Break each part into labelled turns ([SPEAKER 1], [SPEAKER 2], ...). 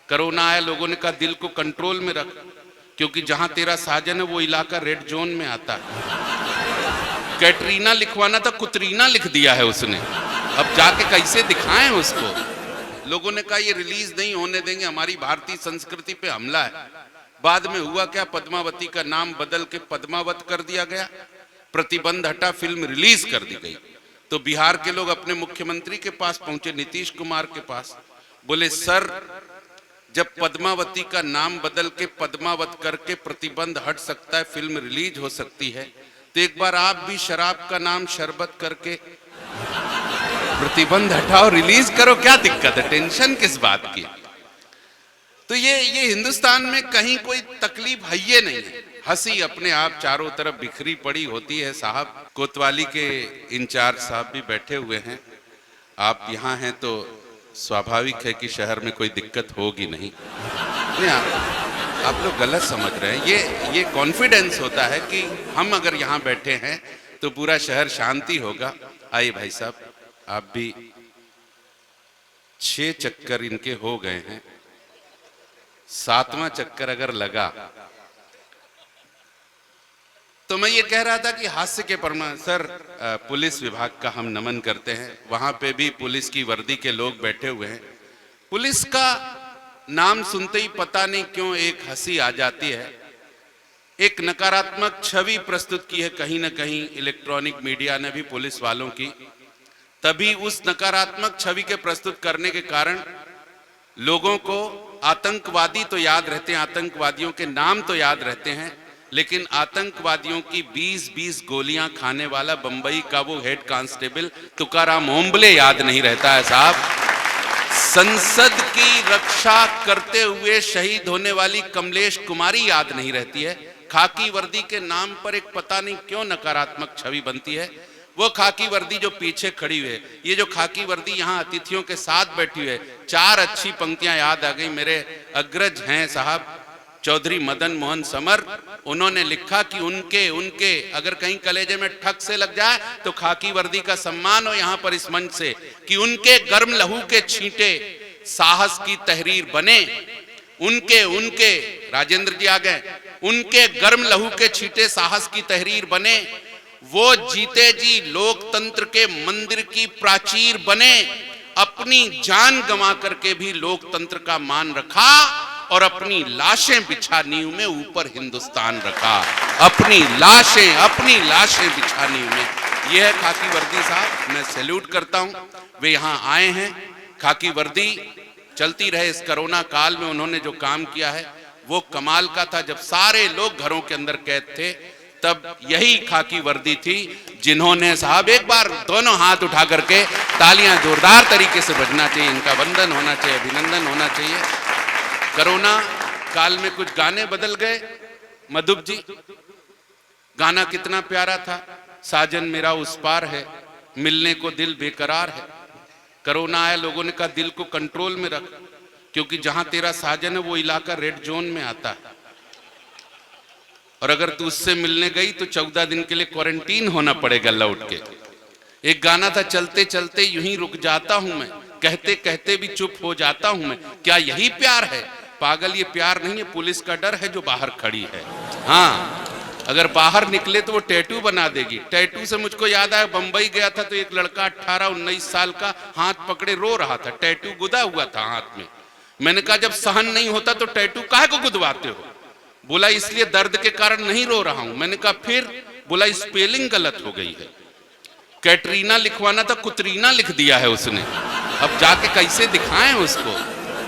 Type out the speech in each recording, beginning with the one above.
[SPEAKER 1] Corona आया, लोगों ने कहा दिल को कंट्रोल में रख, क्योंकि जहां तेरा साजन है वो इलाका रेड जोन में आता है। कैटरीना लिखवाना था, कुतरीना लिख दिया है उसने। अब जाके कैसे दिखाएं उसको। लोगों ने कहा ये रिलीज नहीं होने देंगे, हमारी भारतीय संस्कृति पे हमला है। बाद में हुआ क्या, पद्मावती का नाम बदल के पद्मावत कर दिया गया, प्रतिबंध हटा, फिल्म रिलीज कर दी गई। तो बिहार के लोग अपने मुख्यमंत्री के पास पहुंचे, नीतीश कुमार के पास, बोले सर जब पद्मावती का नाम बदल के पद्मावत करके प्रतिबंध हट सकता है, फिल्म रिलीज हो सकती है, तो एक बार आप भी शराब का नाम शरबत करके प्रतिबंध हटाओ, रिलीज करो, क्या दिक्कत है, टेंशन किस बात की। तो ये हिंदुस्तान में कहीं कोई तकलीफ है ये नहीं है। हंसी अपने आप चारों तरफ बिखरी पड़ी होती है। साहब कोतवाली के इंचार्ज साहब भी बैठे हुए हैं, आप यहाँ हैं तो स्वाभाविक है कि शहर में कोई दिक्कत होगी नहीं। आप लोग गलत समझ रहे हैं। ये कॉन्फिडेंस होता है कि हम अगर यहाँ बैठे हैं तो पूरा शहर शांति होगा। आइए भाई साहब, आप भी 6 चक्कर इनके हो गए हैं, 7वां चक्कर अगर लगा तो मैं ये कह रहा था कि हास्य के परमाणु सर, पुलिस विभाग का हम नमन करते हैं। वहां पे भी पुलिस की वर्दी के लोग बैठे हुए हैं। पुलिस का नाम सुनते ही पता नहीं क्यों एक हंसी आ जाती है, एक नकारात्मक छवि प्रस्तुत की है कहीं ना कहीं इलेक्ट्रॉनिक मीडिया ने भी पुलिस वालों की। तभी उस नकारात्मक छवि के प्रस्तुत करने के कारण लोगों को आतंकवादी तो याद रहते हैं, आतंकवादियों के नाम तो याद रहते हैं, लेकिन आतंकवादियों की 20-20 गोलियां खाने वाला बंबई का वो हेड कांस्टेबल तुकाराम ओम्बले याद नहीं रहता है साहब। संसद की रक्षा करते हुए शहीद होने वाली कमलेश कुमारी याद नहीं रहती है। खाकी वर्दी के नाम पर एक पता नहीं क्यों नकारात्मक छवि बनती है। वो खाकी वर्दी जो पीछे खड़ी हुई है, ये जो खाकी वर्दी यहाँ अतिथियों के साथ बैठी हुई है, 4 अच्छी पंक्तियां याद आ गई। मेरे अग्रज हैं साहब चौधरी मदन मोहन समर, उन्होंने लिखा कि उनके अगर कहीं कलेजे में ठक से लग जाए तो खाकी वर्दी का सम्मान हो यहाँ पर इस मंच से, कि उनके गर्म लहू के छींटे साहस की तहरीर बने। उनके राजेंद्र जी आ गए, उनके गर्म लहू के छींटे साहस की तहरीर बने। वो जीते जी लोकतंत्र के मंदिर की प्राचीर बने। अपनी जान गंवा करके भी लोकतंत्र का मान रखा और अपनी लाशें बिछा नींव में ऊपर हिंदुस्तान रखा। अपनी लाशें बिछा नींव में। यह है खाकी वर्दी साहब, मैं सैल्यूट करता हूं। वे यहाँ आए हैं, खाकी वर्दी चलती रहे। इस कोरोना काल में उन्होंने जो काम किया है वो कमाल का था। जब सारे लोग घरों के अंदर कैद थे तब यही खाकी वर्दी थी जिन्होंने साहब, एक बार दोनों हाथ उठा करके तालियां जोरदार तरीके से बजना चाहिए, इनका वंदन होना चाहिए, अभिनंदन होना चाहिए। कोरोना काल में कुछ गाने बदल गए। मधुप जी, गाना कितना प्यारा था, साजन मेरा उस पार है, मिलने को दिल बेकरार है। कोरोना आया, लोगों ने कहा दिल को कंट्रोल में रख, क्योंकि जहां तेरा साजन है वो इलाका रेड जोन में आता है, और अगर तू उससे मिलने गई तो 14 दिन के लिए क्वारंटीन होना पड़ेगा लौट के। एक गाना था, चलते चलते यूं ही रुक जाता हूं मैं, कहते कहते भी चुप हो जाता हूं मैं, क्या यही प्यार है? पागल, ये प्यार नहीं है, पुलिस का डर है जो बाहर खड़ी है। हाँ, अगर बाहर निकले तो वो टैटू बना देगी। टैटू से मुझको याद आया, बंबई गया था तो एक लड़का 18-19 साल का हाथ पकड़े रो रहा था, टैटू गुदा हुआ था हाथ में। मैंने कहा जब सहन नहीं होता तो टैटू काहे को गुदवाते हो? बोला इसलिए दर्द के कारण नहीं रो रहा हूं। मैंने कहा फिर? बोला स्पेलिंग गलत हो गई है, कैटरीना लिखवाना था, कुतरीना लिख दिया है उसने। अब जाके कैसे दिखाएं उसको।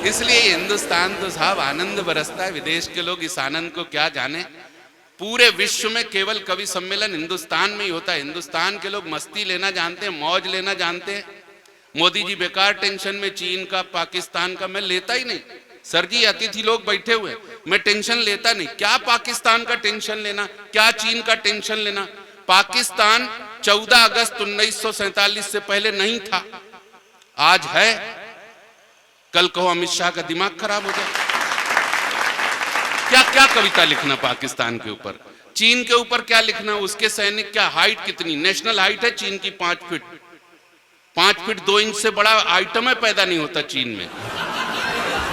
[SPEAKER 1] इसलिए हिंदुस्तान तो साहब आनंद बरसता है, विदेश के लोग इस आनंद को क्या जाने। पूरे विश्व में केवल कवि सम्मेलन हिंदुस्तान में ही होता है। हिंदुस्तान के लोग मस्ती लेना जानते हैं, मौज लेना जानते हैं। मोदी जी बेकार टेंशन में, चीन का, पाकिस्तान का मैं लेता ही नहीं। सर जी अतिथि लोग बैठे हुए, मैं टेंशन लेता नहीं। क्या पाकिस्तान का टेंशन लेना, क्या चीन का टेंशन लेना? पाकिस्तान 14 अगस्त 1947 से पहले नहीं था, आज है। कल कहो अमित शाह का दिमाग खराब हो जाए। क्या क्या कविता लिखना पाकिस्तान के ऊपर, चीन के ऊपर क्या लिखना? उसके सैनिक क्या हाइट कितनी, नेशनल हाइट है चीन की 5 फीट, 5 फीट 2 इंच से बड़ा आइटम है पैदा नहीं होता चीन में।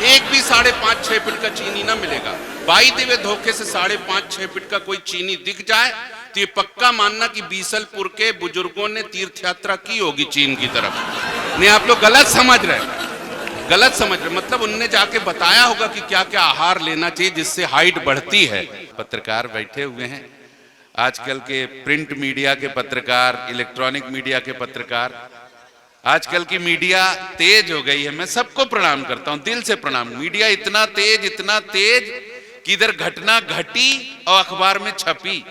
[SPEAKER 1] एक भी 5.5-6 फीट का चीनी ना मिलेगा। बाई देवे धोखे से 5.5-6 फीट का कोई चीनी दिख जाए तो ये पक्का मानना कि बीसलपुर के बुजुर्गों ने तीर्थ यात्रा की होगी चीन की तरफ। नहीं, आप लोग गलत समझ रहे हैं, गलत समझ रहे। मतलब उनने जाके बताया होगा कि क्या क्या आहार लेना चाहिए जिससे हाइट बढ़ती है। पत्रकार बैठे हुए हैं, आजकल के प्रिंट मीडिया के पत्रकार, इलेक्ट्रॉनिक मीडिया के पत्रकार, आजकल की मीडिया तेज हो गई है। मैं सबको प्रणाम करता हूं, दिल से प्रणाम। मीडिया इतना तेज कि इधर घटना घटी और अखबार में छपी,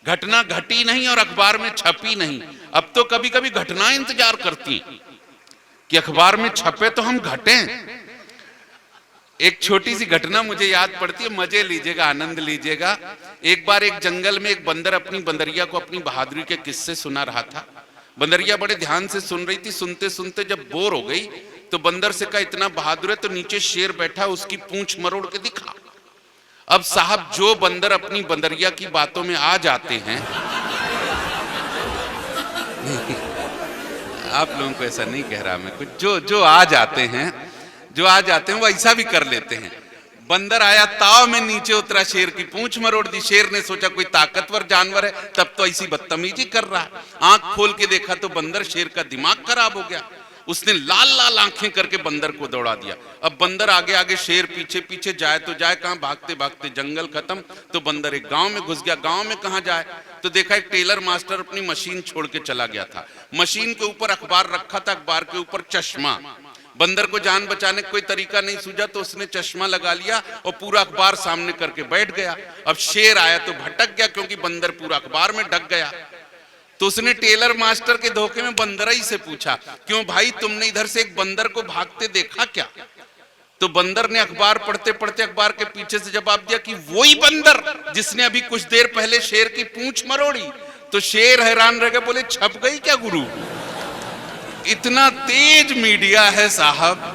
[SPEAKER 1] घटना घटी नहीं और अखबार में छपी नहीं। अब तो कभी कभी घटना इंतजार करती कि अखबार में छपे तो हम घटें। एक छोटी सी घटना मुझे याद पड़ती है, मजे लीजिएगा, आनंद लीजिएगा। एक बार एक जंगल में एक बंदर अपनी बंदरिया को अपनी बहादुरी के किस्से सुना रहा था। बंदरिया बड़े ध्यान से सुन रही थी। सुनते सुनते जब बोर हो गई तो बंदर से कहा, इतना बहादुर है तो नीचे शेर बैठा, उसकी पूंछ मरोड़ के दिखा। अब साहब, जो बंदर अपनी बंदरिया की बातों में आ जाते हैं आप लोगों को ऐसा नहीं कह रहा मैं कुछ, जो आ जाते हैं वो ऐसा भी कर लेते हैं। बंदर आया, ताव में नीचे उतरा, शेर की पूंछ मरोड़ दी। शेर ने सोचा कोई ताकतवर जानवर है, तब तो ऐसी बदतमीजी कर रहा है। आंख खोल के देखा तो बंदर, शेर का दिमाग खराब हो गया। उसने लाल लाल आंखें करके बंदर को दौड़ा दिया। अब बंदर आगे आगे, शेर पीछे पीछे, जाए तो जाए कहां, भागते भागते जंगल खत्म तो बंदर एक गांव में घुस गया। गांव में कहां जाए तो देखा एक टेलर मास्टर अपनी मशीन छोड़ के चला गया था। मशीन के ऊपर अखबार रखा था, अखबार के ऊपर चश्मा। बंदर को जान बचाने का कोई तरीका नहीं सूझा तो उसने चश्मा लगा लिया और पूरा अखबार सामने करके बैठ गया। अब शेर आया तो भटक गया क्योंकि बंदर पूरा अखबार में ढक गया। तो उसने टेलर मास्टर के धोखे में बंदरई से पूछा, क्यों भाई, तुमने इधर से एक बंदर को भागते देखा क्या? तो बंदर ने अखबार पढ़ते पढ़ते अखबार के पीछे से जवाब दिया कि वही बंदर जिसने अभी कुछ देर पहले शेर की पूंछ मरोड़ी। तो शेर हैरान रह गया, बोले छप गई क्या गुरु? इतना तेज मीडिया है साहब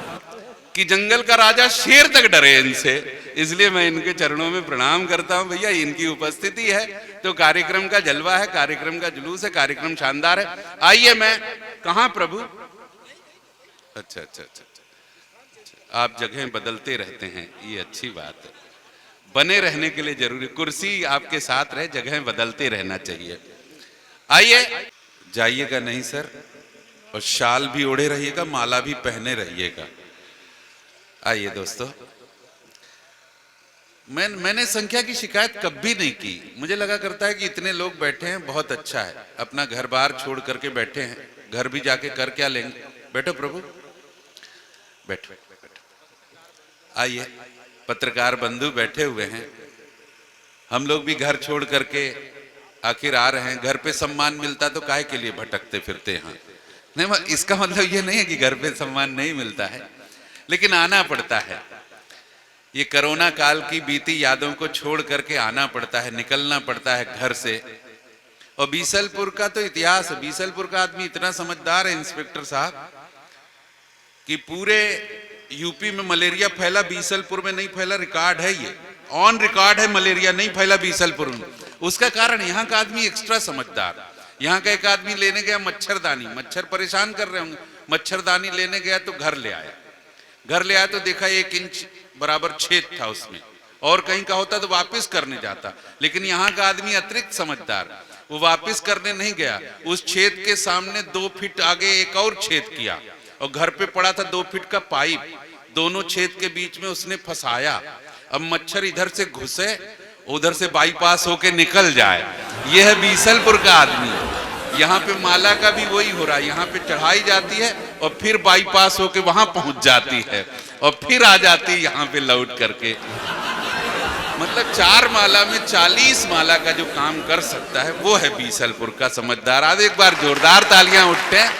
[SPEAKER 1] कि जंगल का राजा शेर तक डरे इनसे। इसलिए मैं इनके चरणों में प्रणाम करता हूं। भैया, इनकी उपस्थिति है तो कार्यक्रम का जलवा है, कार्यक्रम का जुलूस है, कार्यक्रम शानदार है। आइए, मैं कहां प्रभु? अच्छा, आप जगह बदलते रहते हैं, ये अच्छी बात है। बने रहने के लिए जरूरी, कुर्सी आपके साथ रहे, जगह बदलते रहना चाहिए। आइए, जाइएगा नहीं सर, और शाल भी ओढ़े रहिएगा, माला भी पहने रहिएगा। आइए दोस्तों, मैंने संख्या की शिकायत कभी नहीं की। मुझे लगा करता है कि इतने लोग बैठे हैं, बहुत अच्छा है। अपना घर बार छोड़ करके बैठे हैं, घर भी जाके कर क्या लेंगे? बैठो प्रभु, बैठो। आइए, पत्रकार बंधु बैठे हुए हैं, हम लोग भी घर छोड़ करके आखिर आ रहे हैं। घर पे सम्मान मिलता तो काहे के लिए भटकते फिरते हैं? नहीं, इसका मतलब ये नहीं है कि घर पे सम्मान नहीं मिलता है, लेकिन आना पड़ता है। ये कोरोना काल की बीती यादों को छोड़ करके आना पड़ता है, निकलना पड़ता है घर से। और बीसलपुर का तो इतिहास है। बीसलपुर का आदमी इतना समझदार है इंस्पेक्टर साहब कि पूरे यूपी में मलेरिया फैला, बीसलपुर में नहीं फैला। रिकॉर्ड है, ये ऑन रिकॉर्ड है, मलेरिया नहीं फैला बीसलपुर में। उसका कारण यहाँ का आदमी एक्स्ट्रा समझदार। यहाँ का एक आदमी लेने गया मच्छरदानी, मच्छर परेशान कर रहे होंगे, मच्छरदानी लेने गया तो घर ले आया तो देखा 1 इंच बराबर छेद था उसमें, और कहीं का होता तो वापस करने जाता। लेकिन यहाँ का आदमी अतिरिक्त समझदार, वो वापस करने नहीं गया, उस छेद के सामने 2 फीट आगे एक और छेद किया, और घर पे पड़ा था 2 फीट का पाइप, दोनों छेद के बीच में उसने फंसाया। अब मच्छर इधर से घुसे, उधर से बाईपास होके निकल जाए। यह है बीसलपुर का आदमी। यहाँ पे माला का भी वही हो रहा है, यहाँ पे चढ़ाई जाती है और फिर बाईपास होके वहां पहुंच जाती है और फिर आ जाती है यहाँ पे लौट करके। मतलब 4 माला में 40 माला का जो काम कर सकता है वो है बीसलपुर का समझदार। आज एक बार जोरदार तालियां उठते हैं।